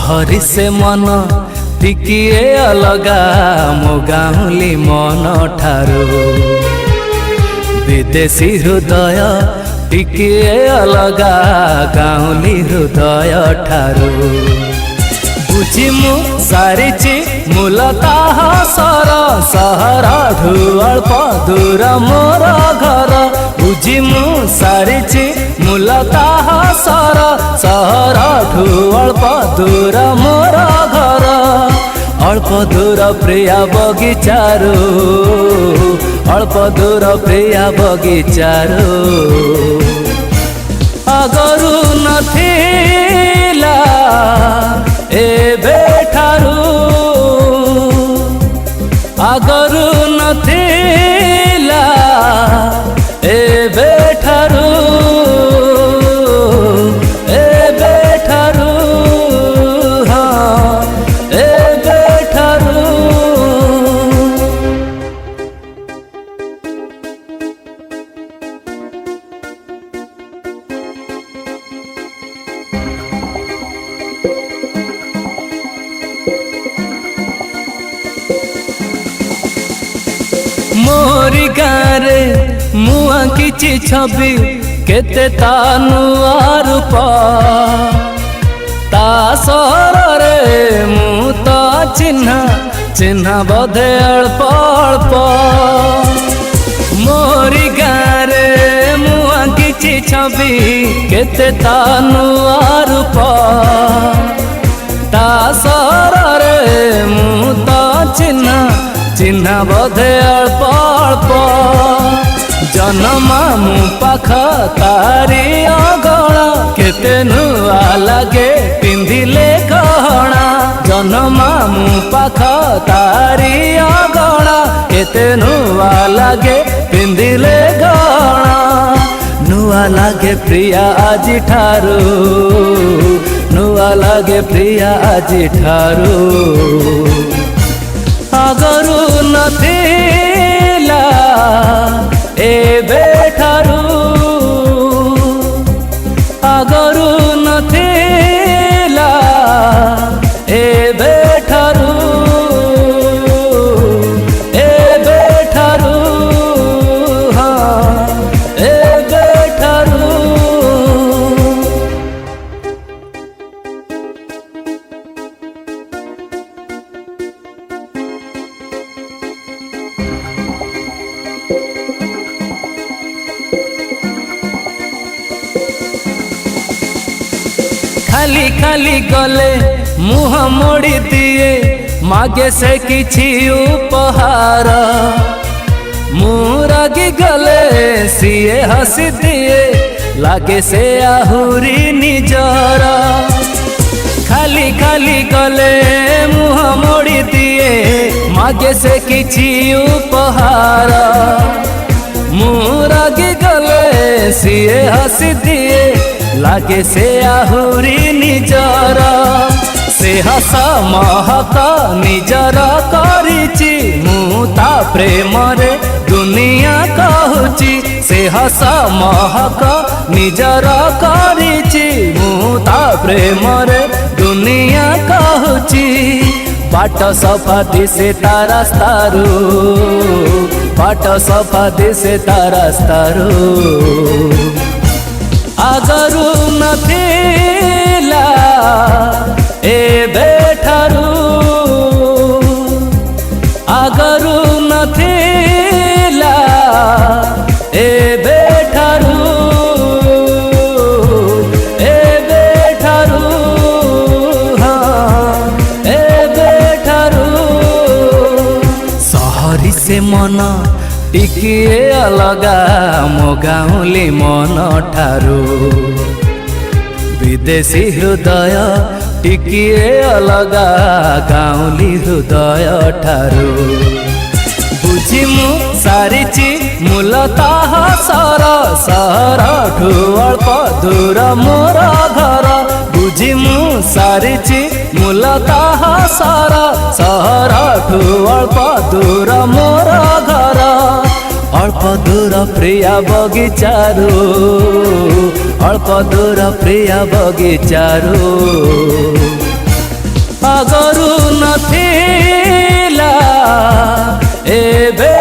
सहरी से मन टिकिए अलगा मो गाउली मन ठारू विदेशी हृदय टिकिए अलगा गाउली हृदय ठारू बुझी मु सारिची मूलतः सर सहर ढु अल्प दूर मोर घर बुझी मु सारिची मूलतः सर सहर ढु अल्प दूर मोर घर अल्प दूर प्रिया बगीचारू अल्प दूर प्रिया बगीचारू आगरू नथिला एबे ठारू आगरू नथिला एबे ठारू एबे ठारू हाँ एबे ठारू मोरी गारे मुआ किछि छवि केते तानुआ रूप ता सरे मु तो चिन्हा चिन्हा बधे अल्प अल्प मोरी गारे मुआ किछि छवि केते तानुआ रूप ता सरे मु तो चिन्हा चिन्हा बधे अल्प अल्प जन्मा मु पाख तारी अगणा केते नुआ लगे पिंधिले गहना जन्मा मु पाख तारी अगणा केते नुआ लगे पिंधिले गहना नुआ लगे प्रिया आजि ठारू नुआ लगे प्रिया आजि ठारू आगरू नथिला एबे ठारू आगरू नथिला एबे ठारू एबे ठारू हाँ एबे ठारू खाली खाली गले मुह मोड़ी दिए मागे से किछि उपहार मुरागी गले सिए हसी दिए लागे से आहुरी निजर खाली खाली गले मुह मोड़ी दिए मागे से किछि उपहार मुरागी गले सिए हसी दिए लागे से आहुरी निजर से हस महक निजर करिछि मु ता प्रेम रे दुनिया कहूची से हस महक निजर करिछि मु ता प्रेम रे दुनिया कहूची बाट सफा दिसे ता रास्तारू बाट सफा दिसे ता रास्तारू आगरू नथिला एबे ठारू आगरू नथिला एबे ठारू एबे ठारू हाँ एबे ठारू सहरी से मन टिकिए अलगा मो गाउली मन ठारू विदेशी हृदय टिकिए अलगा गाउली हृदय ठारू बुझी मु सारिची मूलतः सर सहर ढु अल्प दूर मोर घर बुझी मु सारिची मूलतः सर सहर ढु अल्प दूर मोर घर अल्प दूर प्रिया बगीचारू अल्प दूर प्रिया बगीचारू आगरू नथिला एबे